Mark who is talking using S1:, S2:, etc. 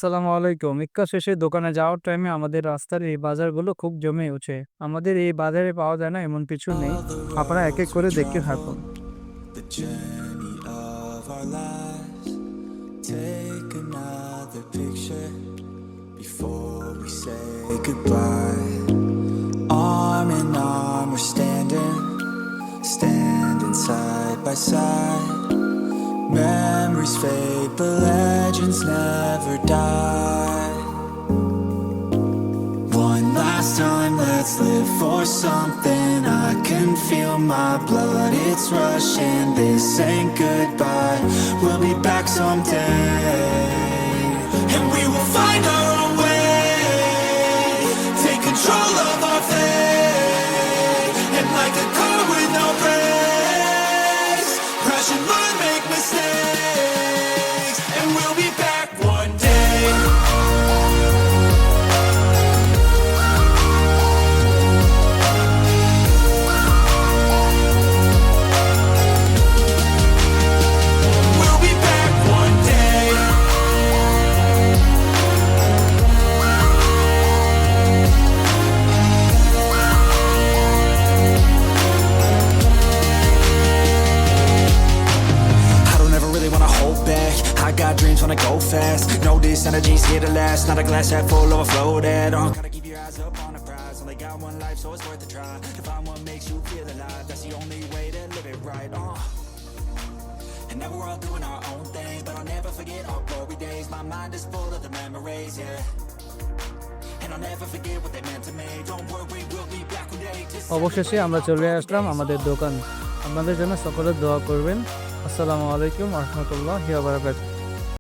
S1: আসসালামু আলাইকুম। ইক্কা শেষে দোকানে যাওয়ার টাইমে আমাদের রাস্তার এই বাজারগুলো খুব জমে ওঠে। আমাদের এই বাজারে পাওয়া যায় না এমন কিছু নেই।
S2: All the
S1: আপনারা এক এক
S2: roads we
S1: করে দেখতে থাকুন।
S2: travel, the journey of our lives. Take another picture before we say goodbye. Arm in arm, we're standing side by side. Memories fade, but legends never die. One last time, let's live for something. I can feel my blood, it's rushing. This ain't goodbye, we'll be back someday. And we will find our own way. Take control of our fate. And like a car with no brakes, crash and learn, make mistakes. And we'll be back one day. We'll be back one day. I don't ever really wanna hold back. I got dreams, wanna go fast. Know this energy's here to last. Not a glass half full, overflowed. Gotta keep your eyes up on the prize. Only got one life, so it's worth a try. To find what makes you feel alive, that's the only way to live it right. And now we're all doing our own thing, but I'll never forget our glory days. My mind is full of the memories, yeah. And I'll never forget what they meant to me. Don't worry, we'll be back one day. Just
S1: অবশেষে আমরা চলে আসলাম আমাদের দোকান। আপনাদের জন্য সকলে দোয়া করবেন। আসসালামু আলাইকুম ওয়া রাহমাতুল্লাহি ওয়া বারাকাতুহু।